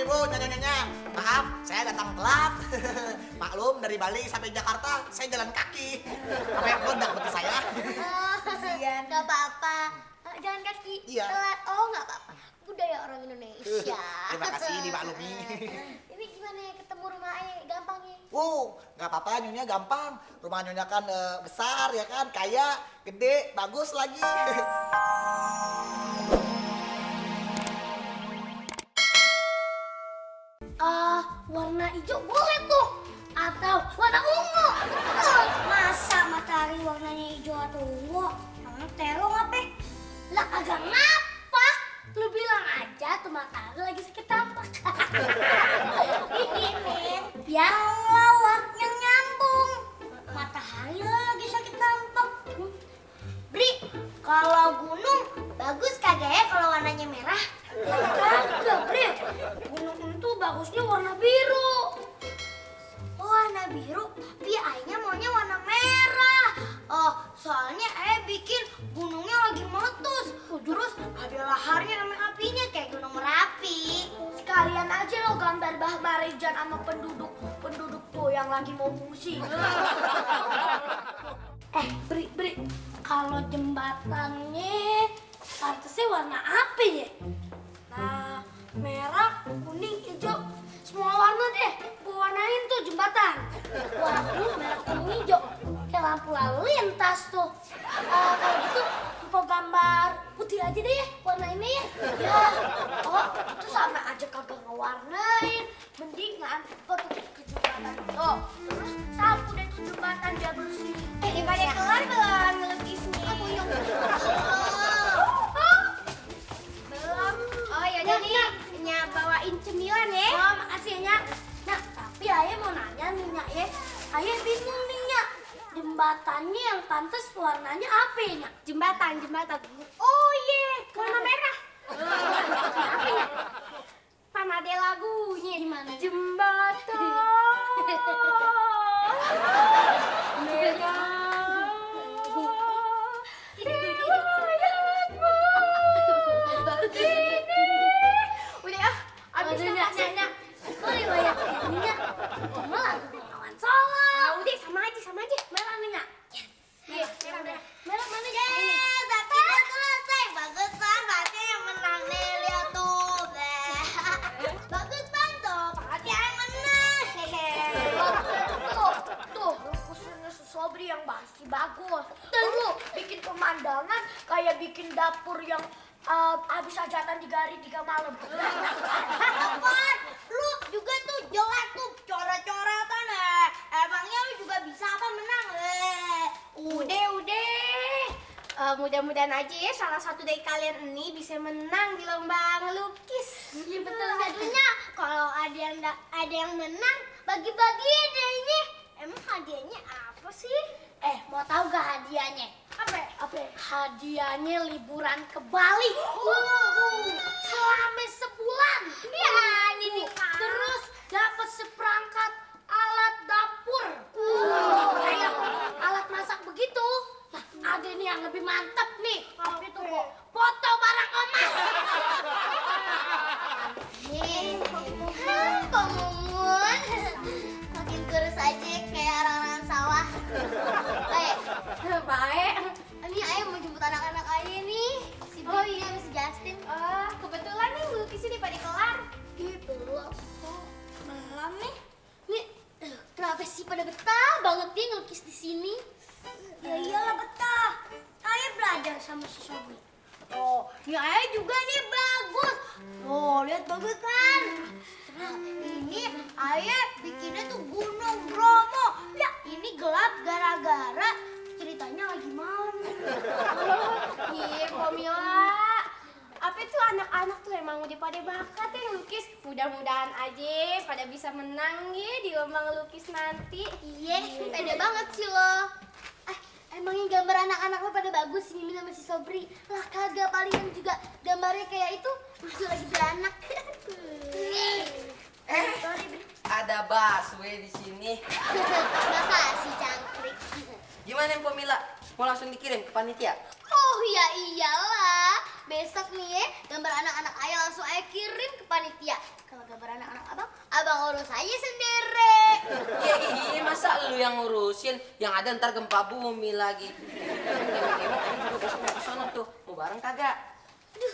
Ibu, nyonya. Maaf, saya datang telat. Maklum, dari Bali sampai Jakarta, saya jalan kaki. Apa yang meledak bagi saya? Kasian. Gak apa-apa. Jalan kaki. Iya. Telat. Oh, gak apa-apa. Budaya orang Indonesia. Terima kasih, dimaklumi. Ini gimana ya ketemu rumah Ayah? Gampang ya? Nggak apa-apa, nyonya gampang. Rumah nyonya kan besar ya kan, kaya, gede, bagus lagi. Warna hijau boleh tuh. Atau warna ungu. Masa matahari warnanya hijau atau ungu? Emang terong apa? Lah agak ngapa? Lu bilang aja tuh matahari lagi sakit tampak. Yang lawak yang nyambung. Matahari lagi sakit tampak. Bri, kalau gunung bagus kagak ya kalau warnanya merah? Kagak, Bri. Gunung itu bagusnya warna biru. Oh, warna biru, tapi ayahnya maunya warna merah. Oh, soalnya ayah bikin gunungnya lagi meletus. Terus ada laharnya sama apinya kayak gunung Merapi. Sekalian aja lo gambar Bah Marijan sama penduduk tuh yang lagi mau pusing. Bri, kalau jembatannya pantasnya warna apa ya? Nah, merah, kuning, hijau, semua warna deh. Gue warnain tuh jembatan. Waduh, merah, kuning, hijau. Kayak lampu lalu lintas tuh. Kalau gitu, mau gambar putih aja deh ya, warnainnya ya. Ya, itu sama aja kagak ngewarnain. Mendingan foto ke jembatan. Tuh, terus sapu deh tuh jembatan biar bersih. Daripada kelar belum ngelukisnya. Aku yang belum. Oh ya udah nih, Nya bawain cemilan ya. Oh makasih ya Nya. Nah tapi Ayah mau nanya nih Nya ya. Ayah bingung nih Nya. Jembatannya yang pantas warnanya apa ya Nya? Jembatan. Oh iya, warna merah. Apa ya? Pan ada lagunya. Gimana? Jembatan merah. Udah abis nanya. Kok riwayat ininya? Cuma lagu Bengawan Solo. Udah sama aja. Merah nih Nya. Iya, merah. Merah mana ya? Tapi udah selesai. Bagus Bang, Fatih yang menang nih, lihat tuh. Bagus Bang tuh, Fatih yang menang. Tuh, lukisannya Sobri yang masih bagus. Lu bikin pemandangan kayak bikin dapur yang habis hajatan 3 hari 3 malam. Apaan? Lu juga tuh jelek tuh, coret-coretan emangnya lu juga bisa apa menang? Udah. Mudah-mudahan aja ya salah satu dari kalian ini bisa menang di lomba ngelukis. Iya betul jadinya. Kalau ada yang menang, bagi-bagi deh ini. Emang hadiahnya apa sih? Mau tahu gak hadiahnya? Apa? Hadiahnya liburan ke Bali. Selama sebulan. Ya, ini. Terus dapat seperangkat alat dapur. Kayak alat masak begitu. Nah, ada nih yang lebih mantap nih. Apa itu kok? Foto barang emas. Kok Mumun makin kurus aja kayak orang-orang sawah. Baik. Ini Ayah mau jemput anak-anak Ayah nih. Oh iya, si Justin. Kebetulan nih lukisnya pada kelar. Belum. Belum nih. Nih, kenapa sih pada betah banget dia ngelukis di sini? Ya iyalah betah. Ayah belajar sama si Sobri. Oh, ini Ayah juga nih bagus. Oh, lihat bagus kan? Nah, ini Ayah bikinnya tuh Gunung Bromo. Ya, ini gelap gara-gara ceritanya lagi malam. Iya, Komila. Apa tuh anak-anak tuh emang udah pada bakat ya ngelukis. Mudah-mudahan aja pada bisa menang ya di lomba ngelukis nanti. Iya, pede banget sih lo. Emangnya gambar anak-anak lo pada bagus ini sama si Sobri. Lah kagak, palingan juga gambarnya kayak itu masih lagi beranak. Sorry, Bri. Ada busway di sini. Makasih, Cangkrik. Gimana Mpok Mila? Mau langsung dikirim ke panitia? Oh ya iyalah, besok nih ya, gambar anak-anak ayah langsung ayah kirim ke panitia. Kalau gambar anak-anak abang urus aja sendiri. Iya, masa lu yang ngurusin? Yang ada ntar gempa bumi lagi. Ini juga besok mau ke sono tuh. Mau bareng kagak? Aduh,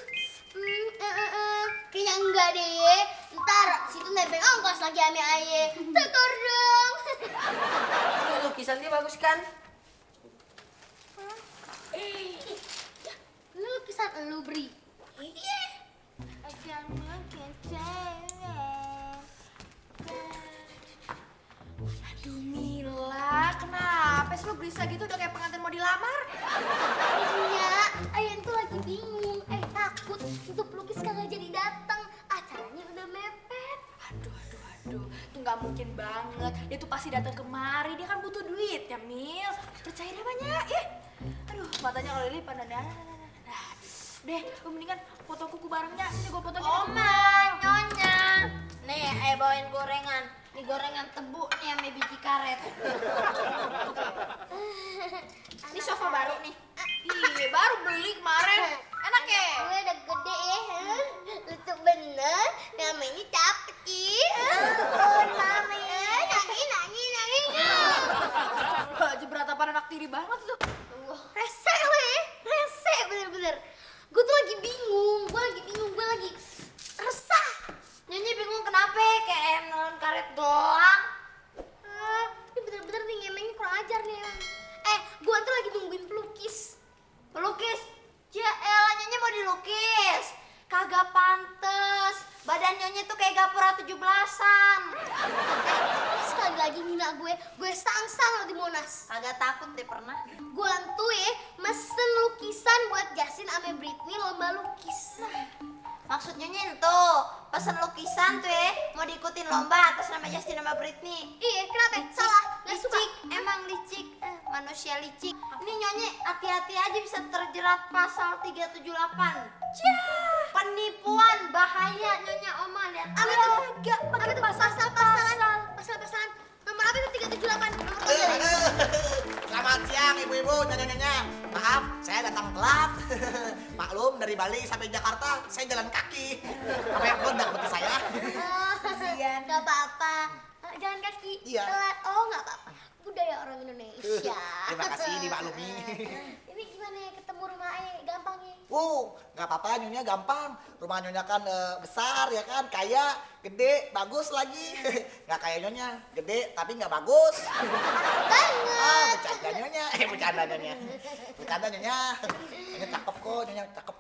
kayaknya enggak deh. Ntar situ nebeng ongkos lagi ame ayah. Tekor dong. Ini lukisan dia bagus kan? Ini lukisan lu, Bri. Iya. Akan makin cewek. Aduh Mila, kenapa sih lo gelisah gitu udah kayak pengantin mau dilamar? Iya, ayah tuh lagi bingung. Takut untuk pelukis kagak jadi datang. Acaranya udah mepet. Aduh, tuh nggak mungkin banget. Dia tuh pasti datang kemari, dia kan butuh duit ya Mil. Percaya deh banyak, ya. Aduh, matanya kalau Lili pada deh, lu mendingan foto kuku barengnya. Ini gue fotonya. Oma, nyonya. Nih, ayah bawain gorengan. Ini gorengan tebu nih sama biji karet. Ini sofa baru nih. Iya, baru beli kemarin. Enak ya? Gue udah gede ya. Lutuk bener. Namanya capek sih. Oh, namanya. Nangis. Jebratapan anak tiri banget lu. Rese lo ya. Rese bener-bener. Gue tuh lagi bingung. Gue lagi resah. Nyanyi bingung kenapa? Kayak nelen karet doang. Ini bener-bener nih ngemengnya kurang ajar nih emang. Gue tuh lagi nungguin pelukis. Pelukis? Ya elah, Nyonya mau dilukis. Kagak pantes. Badan Nyonya tuh kayak gapura 17-an. Sekali lagi ngina gue sang-sang lo di Monas. Kagak takut deh pernah. Gue tuh ya mesen lukisan buat Justin sama Britney lomba lukis. Maksud Nyonya itu pesen lukisan tuh ya mau diikutin lomba atas nama Justin sama Britney. Iya, kenapa? Salah. Gak suka. Licik, emang licik. Manusia licik. Ini Nyonya hati-hati aja bisa terjerat pasal 378. Penipuan bahaya Nyonya Oma lihat. Apa tuh? Apa tuh? Pasal-pasalan. Nomor apa itu 378? Nomor apa? Selamat siang ibu-ibu, nyonya-nyonya. Maaf, saya datang telat. Maklum dari Bali sampai Jakarta, saya jalan kaki. Apa yang meledak bagi saya? Gak apa-apa. Jalan kaki. Iya. Telat. Oh, gak apa-apa. Budaya orang Indonesia. Terima kasih dimaklumi. Ini gimana ya ketemu rumah gampang ya? Nggak apa-apa nyonya gampang. Rumah nyonya kan besar ya kan, kaya, gede, bagus lagi. Nggak kayak nyonya, gede tapi nggak bagus. Banget. Bercanda nyonya, bercanda nyonya. Bercanda nyonya. Nyonya cakep kok, nyonya cakep.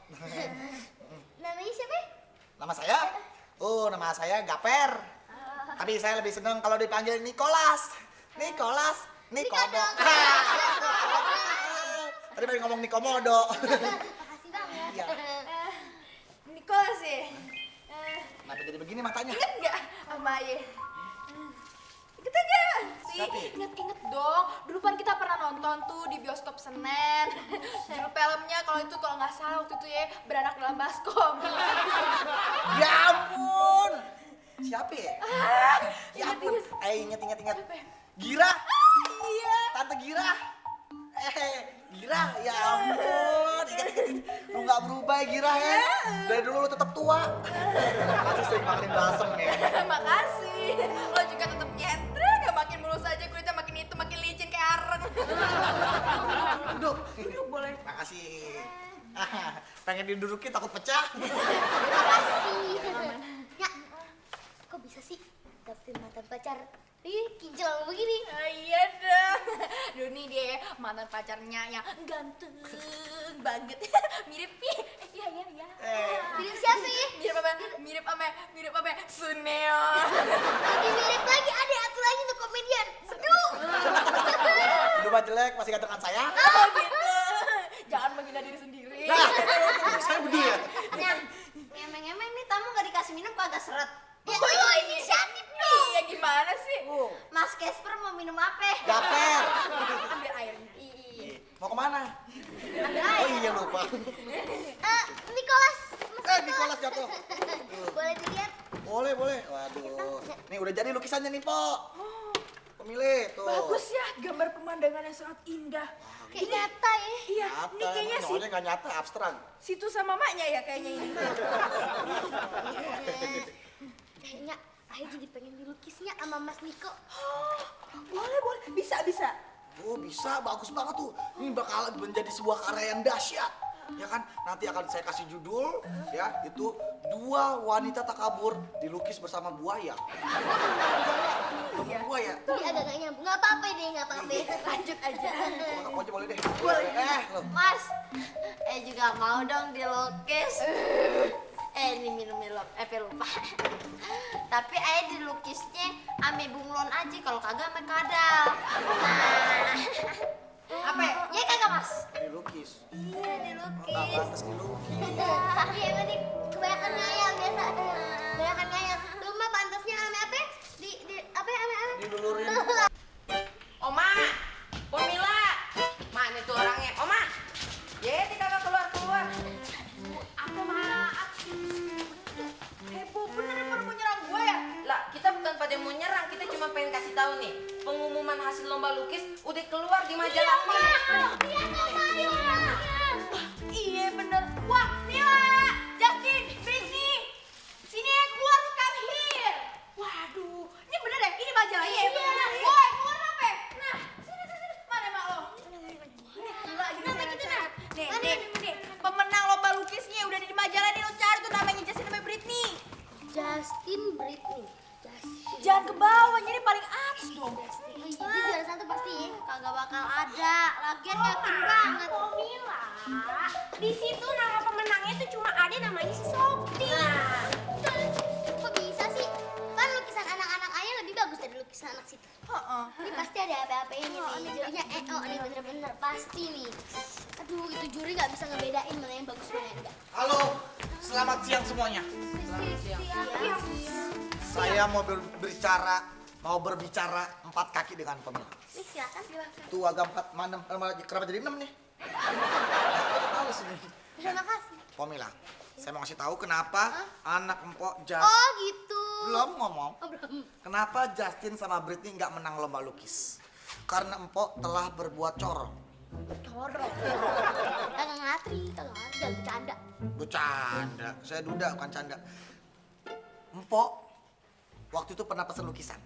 Namanya siapa? Nama saya? Nama saya Gaper. Tapi saya lebih seneng kalau dipanggil Nicholas. Nikodok. Tadi baru ngomong Nikomodo. Makasih banget. Iya. Nicholas ya? Kenapa jadi begini matanya? Ingat nggak sama Ayah? Ingat aja sih, Siapa? inget dong. Dulu kan kita pernah nonton tuh di bioskop Senen. Judul filmnya kalau nggak salah waktu itu ya Beranak Dalam Baskom. Ya ampun. Siapa ya? Ya ampun. Ingat. Gira. Iya. Tante Gira. Gira, ya ampun. Ingat. Lu nggak berubah ya Gira ya. Dari dulu lu tetap tua. Makasih sering makan balsem ya. Makasih. Lo juga tetap nyentrek, gak makin mulus aja kulitnya makin hitam, makin licin kayak areng. Duduk boleh. Makasih. Pengen didudukin takut pecah. Makasih. Ya, kok bisa sih dapetin mantan pacar? Kinclong begini. Iya dong. Duh nih dia mantan pacarnya yang ganteng banget. Mirip iya. Mirip siapa ya? Mirip apa? Suneo. Lebih mirip lagi ada atu lagi tuh komedian. Aduh. Lu mah jelek masih gantengan saya. Oh gitu. Jangan menghina diri sendiri. Nah, saya bedu ya. Nah, emang nih tamu gak dikasih minum kagak seret. Ya lo inisiatif dong. Iya gimana sih? Mas Casper mau minum apa? Gaper. Ambil airnya. Iya. Mau kemana? Ambil air. Oh iya lupa. Nicholas. Nicholas jatuh. Boleh dilihat? Boleh. Waduh. Nih udah jadi lukisannya nih, Po. Pemilih tuh. Bagus ya, gambar pemandangan yang sangat indah. Kayak nyata ya. Iya, Nyata, ini kayaknya emang soalnya nggak nyata, abstrak. situ sama maknya ya kayaknya ini. Kayaknya Ayah jadi pengen dilukisnya sama Mas Niko. Oh, boleh, bisa. Oh bisa, bagus banget tuh. Ini bakal menjadi sebuah karya yang dahsyat. Ya kan, nanti akan saya kasih judul, ya, itu 2 wanita takabur dilukis bersama buaya. Buaya. Ini agak gak nyambung. Gak apa-apa deh, gak apa-apa. Lanjut aja. Kamu aja boleh deh. Boleh. Loh. Mas, juga mau dong dilukis. Ini minum lupa. Tapi dilukisnya ame bunglon aja, kalau kagak ame kadal. Apa ya? Ya kagak Mas? Dilukis. Iya, dilukis. Nggak pantas dilukis. Iya, berarti kebanyakan ngayal biasa. Kebanyakan ngayal. Lu mah pantasnya ame apa? Apa ya, ame? Dilulurin. Oma, Pomila, mana tuh orangnya? Oma, jadi kagak keluar. Apa maaf sih? Heboh bener pada mau nyerang gue ya? Lah, kita bukan pada mau nyerang, kita cuma pengen kasih tahu nih, pengumuman hasil lomba lukis udah keluar di majalah nih. Iya bener. Wah, Mila, Justin, Britney, sini keluar, come here. Waduh, ini bener deh, ini majalahnya ya? Woi, keluar apa? Nah, sini, mana mak lo? Gila, gini sehat. Nih, pemenang lomba lukisnya udah di majalah nih, lo cari tuh namanya Justin sama Britney. Justin Britney. Jangan ke bawah, jadi paling atas dong. Jadi juara 1 pasti ya. Kagak bakal ada. Lagian yakin banget. Mila, di situ nama pemenangnya itu cuma ada namanya si Sophie. Kok bisa sih? Kan lukisan anak-anak Ayah lebih bagus dari lukisan anak situ. Ini pasti ada apa-apanya nih. Jurinya ini bener-bener pasti nih. Aduh, itu juri nggak bisa ngebedain mana yang bagus mana yang enggak. Halo, selamat siang semuanya. Iya. Saya mau berbicara 4 kaki dengan Pemila. Nih, silakan. Tuh agak 4, mana kenapa jadi 6 nih? Males nih. Terima kasih. Pemila, saya mau kasih tahu kenapa anak empok Oh, gitu. belum ngomong. Oh, belum. Kenapa Justin sama Britney nggak menang lomba lukis? Karena empok telah berbuat corong. Corong. Kagak ngatri, jangan bercanda. Bercanda, saya duda bukan canda. Empok waktu itu pernah pesan lukisan.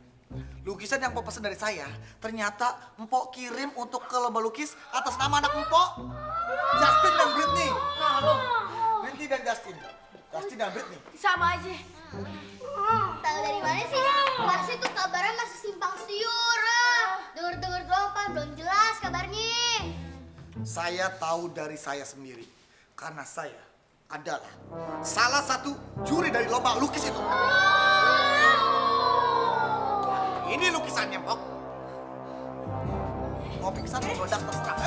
Lukisan yang empok pesan dari saya, ternyata empok kirim untuk ke lomba lukis atas nama anak empok, Justin dan Britney. Nah, lo. Britney dan Justin dan Britney. Sama aja. Tahu dari mana sih? Pasti tuh kabarnya masih simpang siur. Dengar-dengar doang, Pak. Belum jelas kabarnya. Saya tahu dari saya sendiri, karena saya adalah salah satu juri dari lomba lukis itu. Ini lukisannya, Pok. Mau pingsan, mau meledak, terserah.